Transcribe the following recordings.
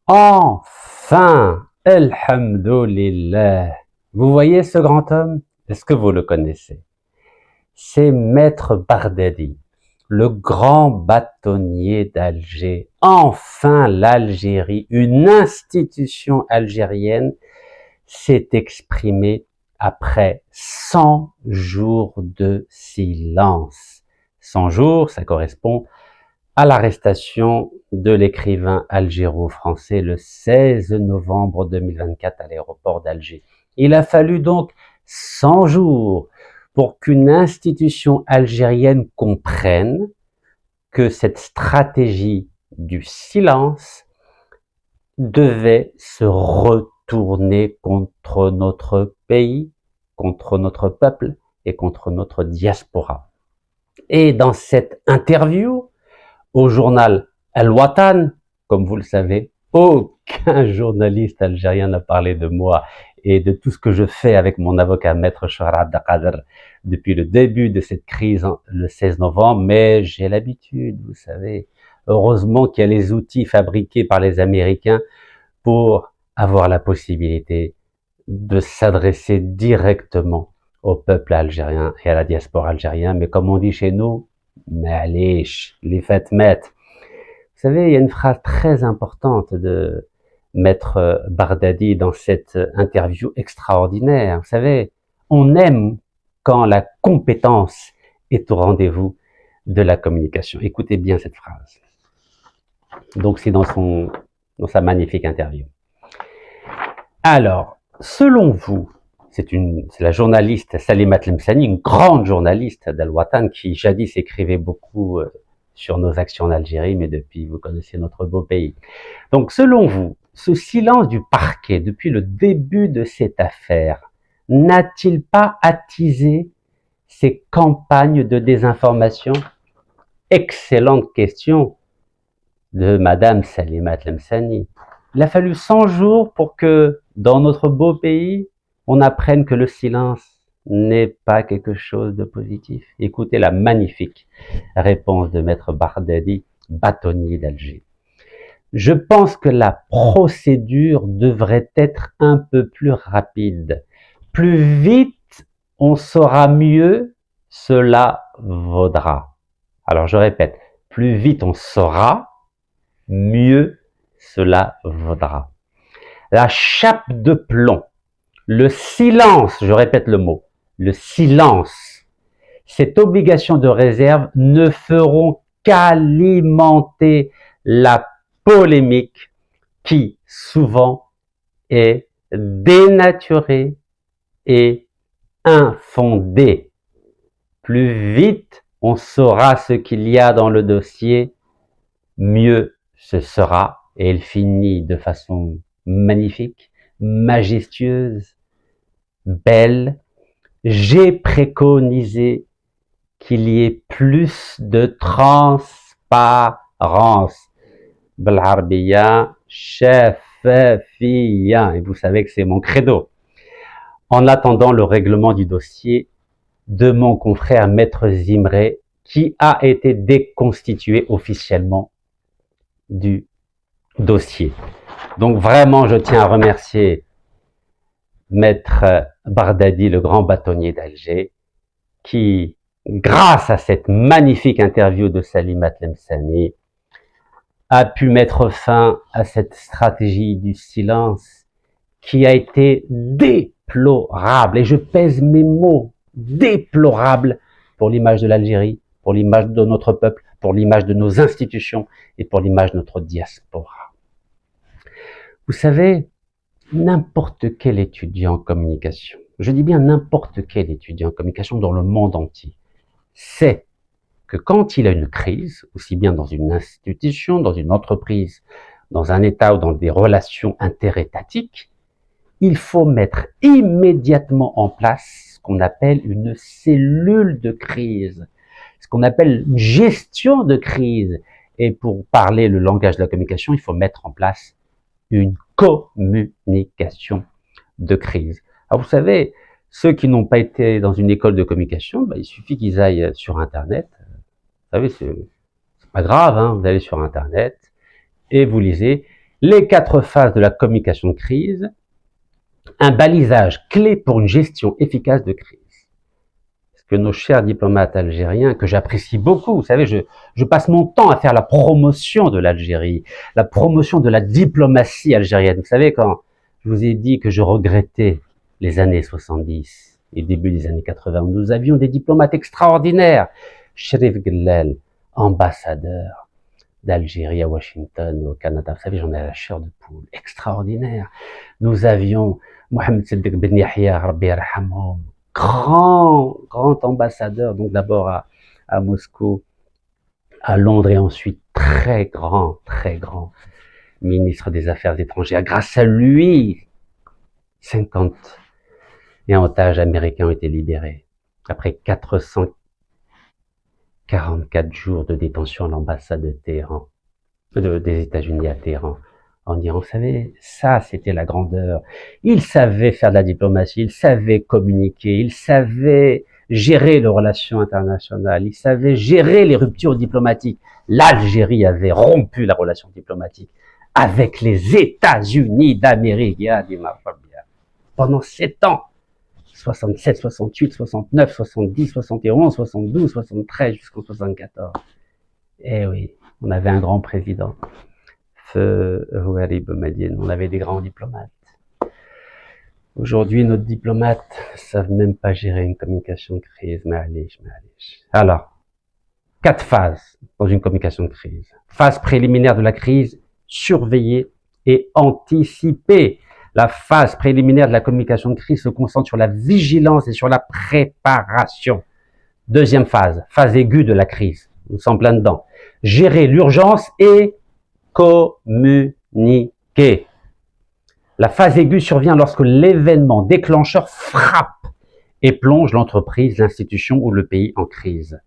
Enfin, Alhamdulillah. Vous voyez ce grand homme? Est-ce que vous le connaissez? C'est Maître Bardadi, le grand bâtonnier d'Alger. Enfin, l'Algérie, une institution algérienne, s'est exprimée après 100 jours de silence. 100 jours, ça correspond à l'arrestation de l'écrivain algéro-français le 16 novembre 2024 à l'aéroport d'Alger. Il a fallu donc 100 jours pour qu'une institution algérienne comprenne que cette stratégie du silence devait se retourner contre notre pays, contre notre peuple et contre notre diaspora. Et dans cette interview, au journal Al-Watan, comme vous le savez, aucun journaliste algérien n'a parlé de moi et de tout ce que je fais avec mon avocat Maître Chouhar Abdelkader depuis le début de cette crise le 16 novembre, mais j'ai l'habitude, vous savez. Heureusement qu'il y a les outils fabriqués par les Américains pour avoir la possibilité de s'adresser directement au peuple algérien et à la diaspora algérienne, mais comme on dit chez nous, Ma'alish, les fêtes mettent. Vous savez, il y a une phrase très importante de Maître Bardadi dans cette interview extraordinaire. Vous savez, on aime quand la compétence est au rendez-vous de la communication. Écoutez bien cette phrase. Donc c'est dans sa magnifique interview. Alors, selon vous, c'est la journaliste Salima Tlemceni, une grande journaliste d'Al-Watan qui jadis écrivait beaucoup sur nos actions en Algérie, mais depuis, vous connaissez notre beau pays. Donc, selon vous, ce silence du parquet depuis le début de cette affaire n'a-t-il pas attisé ces campagnes de désinformation? Excellente question de Madame Salima Tlemceni. Il a fallu 100 jours pour que, dans notre beau pays, on apprenne que le silence n'est pas quelque chose de positif. Écoutez la magnifique réponse de Maître Bardadi, bâtonnier d'Alger. Je pense que la procédure devrait être un peu plus rapide. Plus vite on saura, mieux cela vaudra. Alors je répète, plus vite on saura, mieux cela vaudra. La chape de plomb, le silence, je répète le mot, le silence, cette obligation de réserve ne feront qu'alimenter la polémique qui souvent est dénaturée et infondée. Plus vite on saura ce qu'il y a dans le dossier, mieux ce sera. Et elle finit de façon magnifique, majestueuse, belle. J'ai préconisé qu'il y ait plus de transparence. Bel-Arabiya, Shafafiyya. Et vous savez que c'est mon credo. En attendant le règlement du dossier de mon confrère Maître Zimré, qui a été déconstitué officiellement du dossier. Donc vraiment, je tiens à remercier Maître Bardadi, le grand bâtonnier d'Alger, qui, grâce à cette magnifique interview de Salima Tlemceni, a pu mettre fin à cette stratégie du silence qui a été déplorable, et je pèse mes mots, déplorable pour l'image de l'Algérie, pour l'image de notre peuple, pour l'image de nos institutions et pour l'image de notre diaspora. Vous savez, n'importe quel étudiant en communication, je dis bien n'importe quel étudiant en communication dans le monde entier, sait que quand il y a une crise, aussi bien dans une institution, dans une entreprise, dans un État ou dans des relations interétatiques, il faut mettre immédiatement en place ce qu'on appelle une cellule de crise, ce qu'on appelle une gestion de crise. Et pour parler le langage de la communication, il faut mettre en place une communication de crise. Alors vous savez, ceux qui n'ont pas été dans une école de communication, il suffit qu'ils aillent sur Internet. Vous savez, c'est pas grave, hein, vous allez sur Internet et vous lisez Les 4 phases de la communication de crise, un balisage clé pour une gestion efficace de crise. Parce que nos chers diplomates algériens, que j'apprécie beaucoup, vous savez, je passe mon temps à faire la promotion de l'Algérie, la promotion de la diplomatie algérienne. Vous savez, quand je vous ai dit que je regrettais les années 70 et début des années 80, où nous avions des diplomates extraordinaires, Cherif Gellel, ambassadeur d'Algérie à Washington et au Canada. Vous savez, j'en ai la chair de poule, extraordinaire. Nous avions Mohamed Sedek Ben Yahya, Rabbi Yarhamhum, grand ambassadeur, donc d'abord à Moscou, à Londres et ensuite très grand ministre des Affaires étrangères. Grâce à lui, 50 otages américains ont été libérés. Après 444 jours de détention à l'ambassade de Téhéran, des États-Unis à Téhéran, en Iran. Vous savez, ça, c'était la grandeur. Il savait faire de la diplomatie, il savait communiquer, il savait gérer les relations internationales, il savait gérer les ruptures diplomatiques. L'Algérie avait rompu la relation diplomatique avec les États-Unis d'Amérique pendant 7 ans. 67, 68, 69, 70, 71, 72, 73 jusqu'en 74. Eh oui, on avait un grand président. Feu Houari Boumediene, on avait des grands diplomates. Aujourd'hui, nos diplomates ne savent même pas gérer une communication de crise. Ma'alish. Alors, 4 phases dans une communication de crise. Phase préliminaire de la crise, surveiller et anticiper. La phase préliminaire de la communication de crise se concentre sur la vigilance et sur la préparation. Deuxième phase, phase aiguë de la crise. Nous sommes plein dedans. Gérer l'urgence et communiquer. La phase aiguë survient lorsque l'événement déclencheur frappe et plonge l'entreprise, l'institution ou le pays en crise.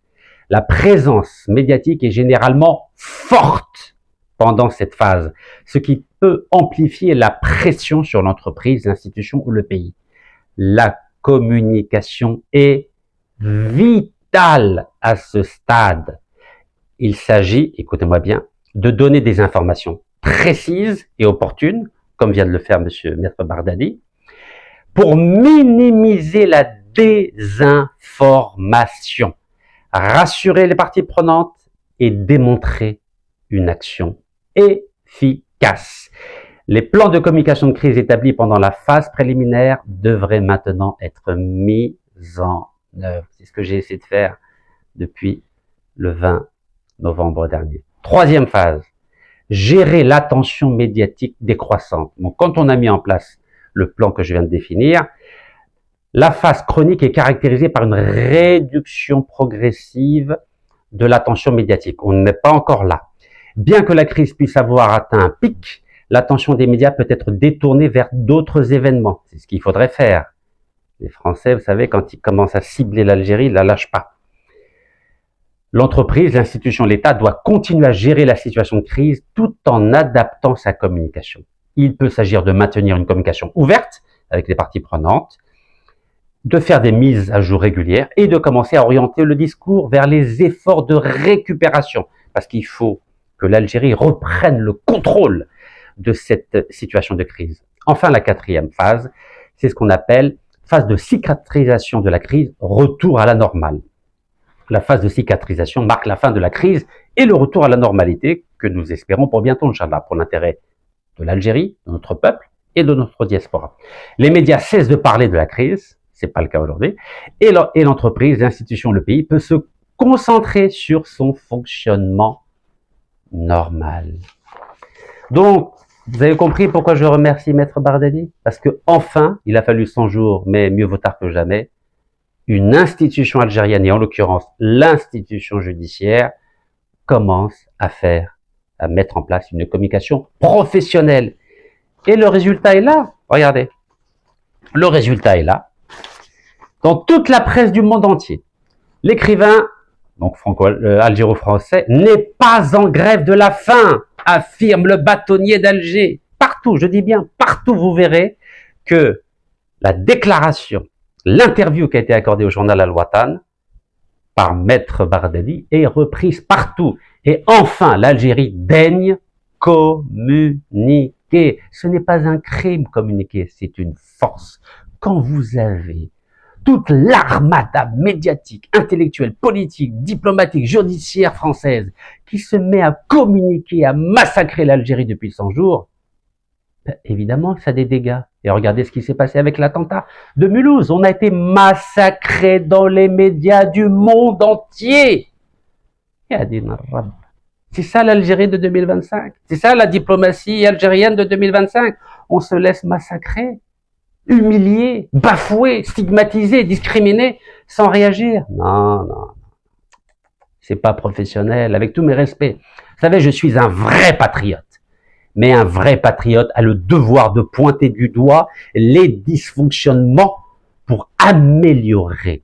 La présence médiatique est généralement forte pendant cette phase, ce qui peut amplifier la pression sur l'entreprise, l'institution ou le pays. La communication est vitale à ce stade. Il s'agit, écoutez-moi bien, de donner des informations précises et opportunes, comme vient de le faire Maître Bardadi, pour minimiser la désinformation, rassurer les parties prenantes et démontrer une action efficace. Les plans de communication de crise établis pendant la phase préliminaire devraient maintenant être mis en œuvre. C'est ce que j'ai essayé de faire depuis le 20 novembre dernier. Troisième phase, gérer l'attention médiatique décroissante. Donc, quand on a mis en place le plan que je viens de définir, la phase chronique est caractérisée par une réduction progressive de l'attention médiatique. On n'est pas encore là. Bien que la crise puisse avoir atteint un pic, l'attention des médias peut être détournée vers d'autres événements. C'est ce qu'il faudrait faire. Les Français, vous savez, quand ils commencent à cibler l'Algérie, ils ne la lâchent pas. L'entreprise, l'institution, l'État doit continuer à gérer la situation de crise tout en adaptant sa communication. Il peut s'agir de maintenir une communication ouverte avec les parties prenantes, de faire des mises à jour régulières et de commencer à orienter le discours vers les efforts de récupération. Parce qu'il faut que l'Algérie reprenne le contrôle de cette situation de crise. Enfin, la quatrième phase, c'est ce qu'on appelle phase de cicatrisation de la crise, retour à la normale. La phase de cicatrisation marque la fin de la crise et le retour à la normalité que nous espérons pour bientôt, Inch'Allah, pour l'intérêt de l'Algérie, de notre peuple et de notre diaspora. Les médias cessent de parler de la crise, c'est pas le cas aujourd'hui, et l'entreprise, l'institution, le pays peut se concentrer sur son fonctionnement normal. Donc, vous avez compris pourquoi je remercie Maître Bardadi? Parce que enfin, il a fallu 100 jours, mais mieux vaut tard que jamais, une institution algérienne, et en l'occurrence l'institution judiciaire, commence à mettre en place une communication professionnelle. Et le résultat est là. Regardez. Le résultat est là. Dans toute la presse du monde entier, l'écrivain, donc algéro-français, n'est pas en grève de la faim, affirme le bâtonnier d'Alger. Partout, je dis bien partout, vous verrez que la déclaration, l'interview qui a été accordée au journal Al-Watan par Maître Bardadi est reprise partout. Et enfin, l'Algérie daigne communiquer. Ce n'est pas un crime communiquer, c'est une force. Quand vous avez toute l'armada médiatique, intellectuelle, politique, diplomatique, judiciaire française qui se met à communiquer, à massacrer l'Algérie depuis 100 jours, évidemment que ça a des dégâts. Et regardez ce qui s'est passé avec l'attentat de Mulhouse. On a été massacré dans les médias du monde entier. C'est ça l'Algérie de 2025. C'est ça la diplomatie algérienne de 2025. On se laisse massacrer, humilier, bafouer, stigmatiser, discriminer, sans réagir. Non, non. C'est pas professionnel, avec tous mes respects. Vous savez, je suis un vrai patriote. Mais un vrai patriote a le devoir de pointer du doigt les dysfonctionnements pour améliorer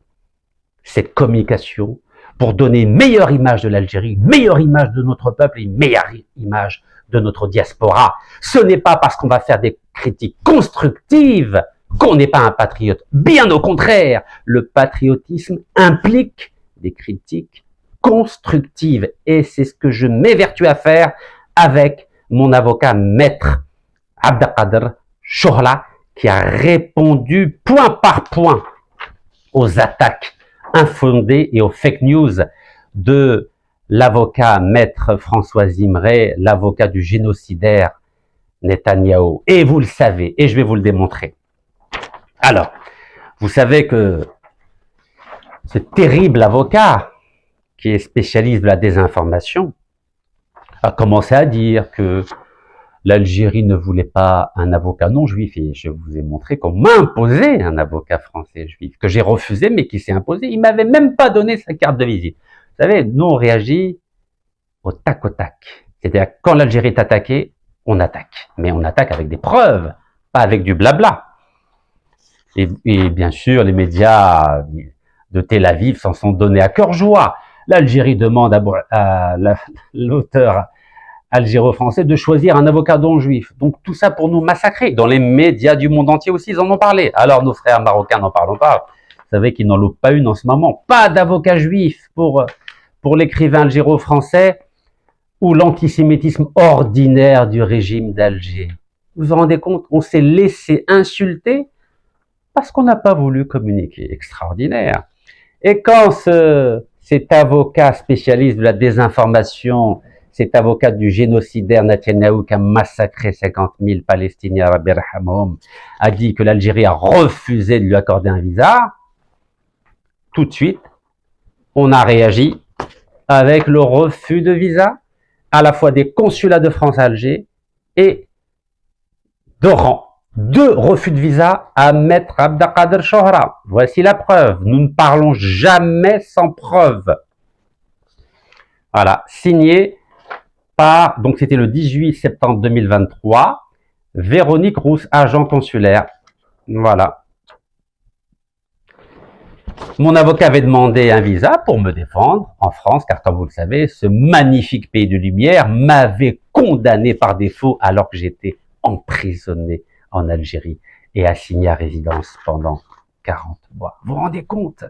cette communication, pour donner une meilleure image de l'Algérie, une meilleure image de notre peuple et une meilleure image de notre diaspora. Ce n'est pas parce qu'on va faire des critiques constructives qu'on n'est pas un patriote. Bien au contraire, le patriotisme implique des critiques constructives. Et c'est ce que je m'évertue à faire avec mon avocat maître Abdelkader Chohla, qui a répondu point par point aux attaques infondées et aux fake news de l'avocat maître François Zimré, l'avocat du génocidaire Netanyahou. Et vous le savez, et je vais vous le démontrer. Alors, vous savez que ce terrible avocat, qui est spécialiste de la désinformation, a commencé à dire que l'Algérie ne voulait pas un avocat non juif. Et je vous ai montré qu'on m'a imposé un avocat français juif, que j'ai refusé, mais qui s'est imposé. Il m'avait même pas donné sa carte de visite. Vous savez, nous, on réagit au tac au tac. C'est-à-dire, quand l'Algérie est attaquée, on attaque. Mais on attaque avec des preuves, pas avec du blabla. Et bien sûr, les médias de Tel Aviv s'en sont donnés à cœur joie. L'Algérie demande à l'auteur algéro-français de choisir un avocat non juif. Donc tout ça pour nous massacrer. Dans les médias du monde entier aussi, ils en ont parlé. Alors nos frères marocains n'en parlons pas. Vous savez qu'ils n'en loupent pas une en ce moment. Pas d'avocat juif pour l'écrivain algéro-français ou l'antisémitisme ordinaire du régime d'Alger. Vous vous rendez compte? On s'est laissé insulter parce qu'on n'a pas voulu communiquer. Extraordinaire. Et quand cet avocat spécialiste de la désinformation, cet avocat du génocidaire Netanyahou qui a massacré 50 000 Palestiniens, Rabbi Rahamhum, a dit que l'Algérie a refusé de lui accorder un visa, tout de suite, on a réagi avec le refus de visa, à la fois des consulats de France à Alger et d'Oran. 2 refus de visa à maître Abdelkader Chohla. Voici la preuve. Nous ne parlons jamais sans preuve. Voilà, signé par, donc c'était le 18 septembre 2023, Véronique Rousse, agent consulaire. Voilà. Mon avocat avait demandé un visa pour me défendre en France, car comme vous le savez, ce magnifique pays de lumière m'avait condamné par défaut alors que j'étais emprisonné en Algérie et assigné à résidence pendant 40 mois. Vous vous rendez compte?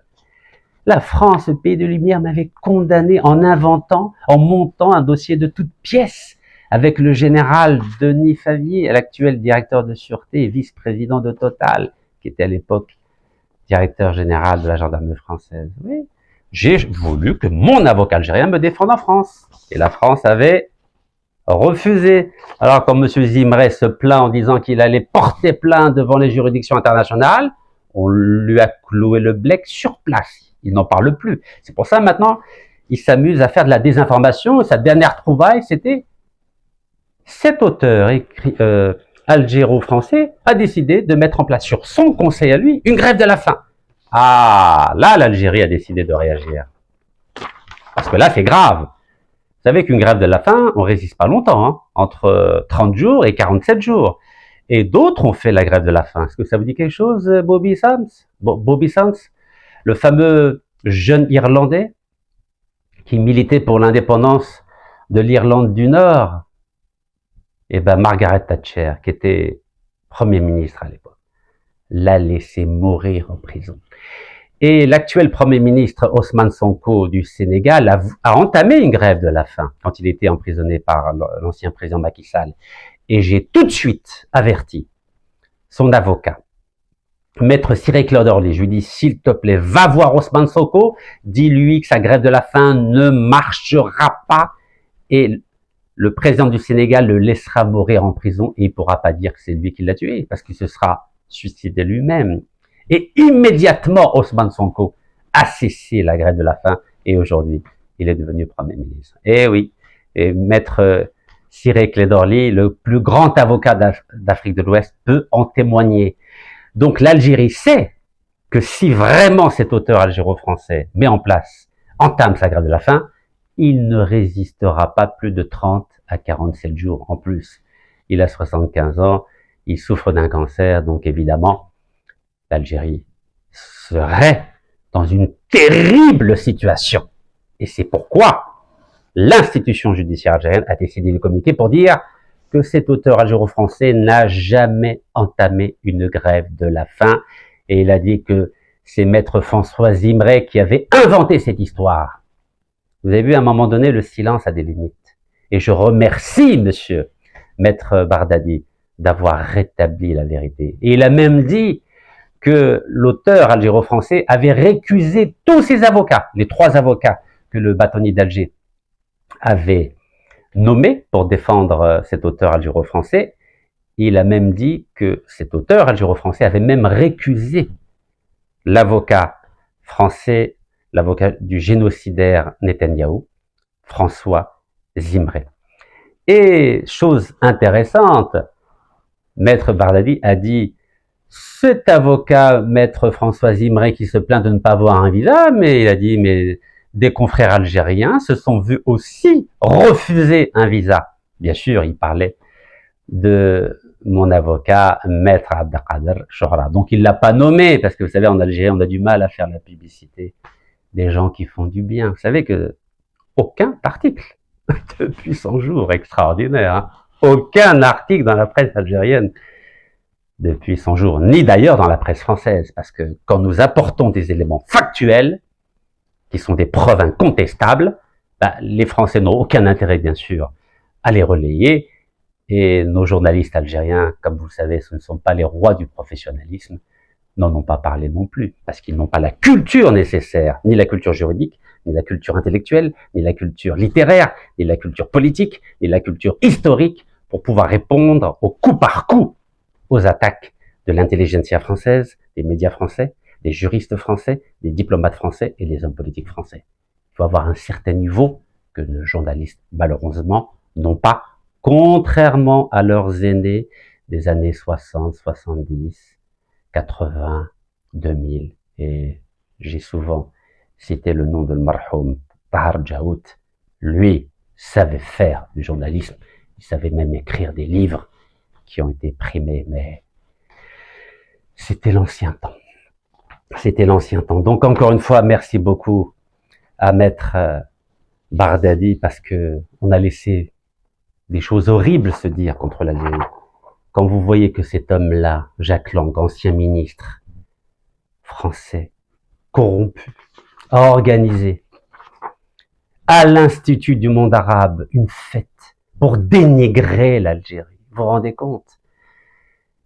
La France, ce pays de lumière, m'avait condamné en montant un dossier de toutes pièces avec le général Denis Favier, l'actuel directeur de sûreté et vice-président de Total, qui était à l'époque directeur général de la gendarmerie française. Oui. J'ai voulu que mon avocat algérien me défende en France. Et la France avait refusé. Alors, quand M. Zimré se plaint en disant qu'il allait porter plainte devant les juridictions internationales, on lui a cloué le bec sur place. Il n'en parle plus. C'est pour ça, maintenant, il s'amuse à faire de la désinformation. Sa dernière trouvaille, c'était cet auteur algéro-français a décidé de mettre en place sur son conseil à lui une grève de la faim. Ah, là, l'Algérie a décidé de réagir. Parce que là, c'est grave. Vous savez qu'une grève de la faim, on résiste pas longtemps, hein, entre 30 jours et 47 jours. Et d'autres ont fait la grève de la faim. Est-ce que ça vous dit quelque chose, Bobby Sands? Bobby Sands, le fameux jeune Irlandais qui militait pour l'indépendance de l'Irlande du Nord. Et ben Margaret Thatcher, qui était Premier ministre à l'époque, l'a laissé mourir en prison. Et l'actuel Premier ministre Ousmane Sonko du Sénégal a entamé une grève de la faim quand il était emprisonné par l'ancien président Macky Sall. Et j'ai tout de suite averti son avocat, Maître Ciré Clédor-Ly. Je lui dis, s'il te plaît, va voir Ousmane Sonko, dis-lui que sa grève de la faim ne marchera pas et le président du Sénégal le laissera mourir en prison et il ne pourra pas dire que c'est lui qui l'a tué parce qu'il se sera suicidé lui-même. Et immédiatement, Ousmane Sonko a cessé la grève de la faim et aujourd'hui, il est devenu Premier ministre. Et oui, et Maître Ciré Clédor-Ly, le plus grand avocat d'Afrique de l'Ouest, peut en témoigner. Donc l'Algérie sait que si vraiment cet auteur algéro-français met en place, entame sa grève de la faim, il ne résistera pas plus de 30 à 47 jours. En plus, il a 75 ans, il souffre d'un cancer, donc évidemment, l'Algérie serait dans une terrible situation. Et c'est pourquoi l'institution judiciaire algérienne a décidé de communiquer pour dire que cet auteur algéro-français n'a jamais entamé une grève de la faim. Et il a dit que c'est Maître François Zimré qui avait inventé cette histoire. Vous avez vu, à un moment donné, le silence a des limites. Et je remercie Monsieur Maître Bardadi d'avoir rétabli la vérité. Et il a même dit que l'auteur algéro-français avait récusé tous ses avocats, les 3 avocats que le bâtonnier d'Alger avait nommés pour défendre cet auteur algéro-français. Il a même dit que cet auteur algéro-français avait même récusé l'avocat français, l'avocat du génocidaire Netanyahou, François Zimré. Et chose intéressante, Maître Bardadi a dit: cet avocat, Maître François Zimré, qui se plaint de ne pas avoir un visa, mais il a dit, mais des confrères algériens se sont vus aussi refuser un visa. Bien sûr, il parlait de mon avocat, Maître Abdelkader Chouhra. Donc il l'a pas nommé, parce que vous savez, en Algérie, on a du mal à faire la publicité des gens qui font du bien. Vous savez que aucun article, depuis 100 jours, extraordinaire, hein, aucun article dans la presse algérienne depuis 100 jours, ni d'ailleurs dans la presse française, parce que quand nous apportons des éléments factuels, qui sont des preuves incontestables, les Français n'ont aucun intérêt, bien sûr, à les relayer, et nos journalistes algériens, comme vous le savez, ce ne sont pas les rois du professionnalisme, n'en ont pas parlé non plus, parce qu'ils n'ont pas la culture nécessaire, ni la culture juridique, ni la culture intellectuelle, ni la culture littéraire, ni la culture politique, ni la culture historique, pour pouvoir répondre au coup par coup aux attaques de l'intelligentsia française, des médias français, des juristes français, des diplomates français et des hommes politiques français. Il faut avoir un certain niveau que nos journalistes, malheureusement, n'ont pas, contrairement à leurs aînés des années 60, 70, 80, 2000. Et j'ai souvent cité le nom de Marhoum Tahar Djaout. Lui savait faire du journalisme, il savait même écrire des livres qui ont été primés, mais c'était l'ancien temps. C'était l'ancien temps. Donc encore une fois, merci beaucoup à Maître Bardadi, parce que on a laissé des choses horribles se dire contre l'Algérie. Quand vous voyez que cet homme-là, Jack Lang, ancien ministre français, corrompu, a organisé à l'Institut du monde arabe une fête pour dénigrer l'Algérie. Vous vous rendez compte?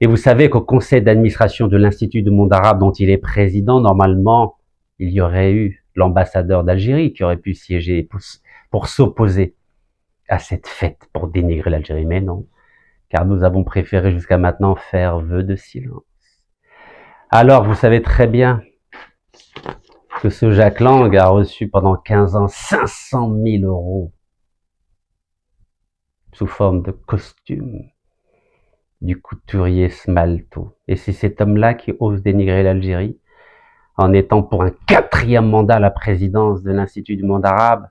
Et vous savez qu'au conseil d'administration de l'Institut du monde arabe dont il est président, normalement, il y aurait eu l'ambassadeur d'Algérie qui aurait pu siéger pour s'opposer à cette fête, pour dénigrer l'Algérie. Mais non, car nous avons préféré jusqu'à maintenant faire vœu de silence. Alors, vous savez très bien que ce Jack Lang a reçu pendant 15 ans 500 000 euros sous forme de costume du couturier Smalto. Et c'est cet homme-là qui ose dénigrer l'Algérie en étant pour un 4e mandat à la présidence de l'Institut du monde arabe.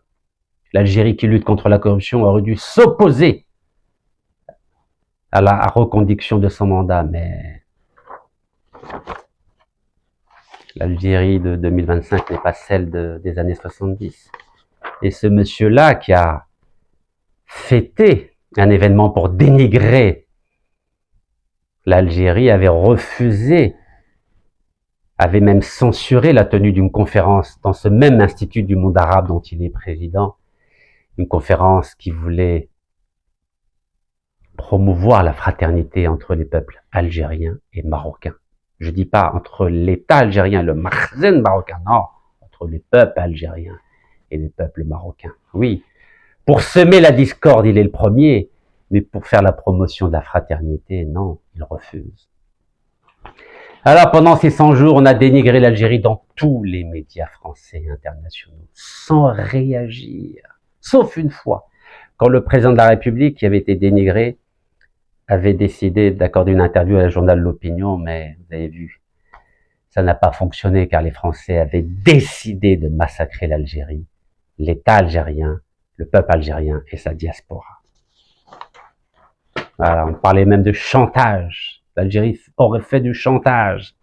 L'Algérie qui lutte contre la corruption aurait dû s'opposer à la reconduction de son mandat, mais l'Algérie de 2025 n'est pas celle des années 70. Et ce monsieur-là qui a fêté un événement pour dénigrer l'Algérie avait refusé avait même censuré la tenue d'une conférence dans ce même Institut du monde arabe dont il est président, une conférence qui voulait promouvoir la fraternité entre les peuples algériens et marocains. Je dis pas entre l'État algérien et le makhzen marocain, non, entre les peuples algériens et les peuples marocains. Oui, pour semer la discorde, il est le premier, mais pour faire la promotion de la fraternité, non, il refuse. Alors, pendant ces 100 jours, on a dénigré l'Algérie dans tous les médias français et internationaux, sans réagir. Sauf une fois, quand le président de la République, qui avait été dénigré, avait décidé d'accorder une interview à la journal L'Opinion, mais vous avez vu, ça n'a pas fonctionné car les Français avaient décidé de massacrer l'Algérie, l'État algérien, le peuple algérien et sa diaspora. Voilà, on parlait même de chantage. L'Algérie aurait fait du chantage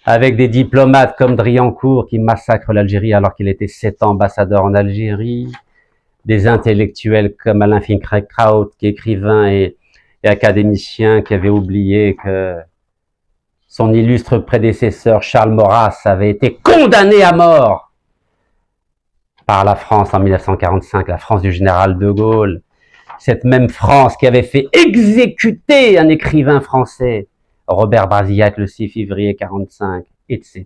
avec des diplomates comme Driancourt qui massacrent l'Algérie alors qu'il était 7 ans ambassadeur en Algérie, des intellectuels comme Alain Finkielkraut qui est écrivain et académicien qui avait oublié que son illustre prédécesseur Charles Maurras avait été condamné à mort par la France en 1945, la France du général de Gaulle. Cette même France qui avait fait exécuter un écrivain français, Robert Brasillac, le 6 février 45, etc.,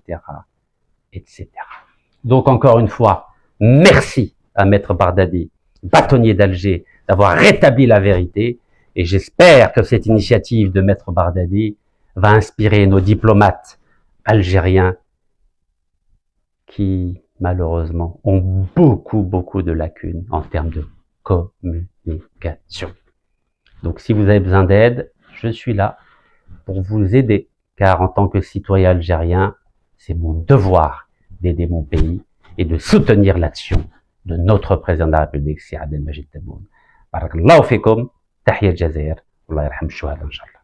etc. Donc encore une fois, merci à Maître Bardadi, bâtonnier d'Alger, d'avoir rétabli la vérité, et j'espère que cette initiative de Maître Bardadi va inspirer nos diplomates algériens qui, malheureusement, ont beaucoup de lacunes en termes de communication. Donc si vous avez besoin d'aide, je suis là pour vous aider, car en tant que citoyen algérien, c'est mon devoir d'aider mon pays et de soutenir l'action de notre président de la République, Sidi Abdelmajid Tebboune. Barakallahu fikum, tahiyat Jazair, Allah yarham shuhada, Inch'Allah.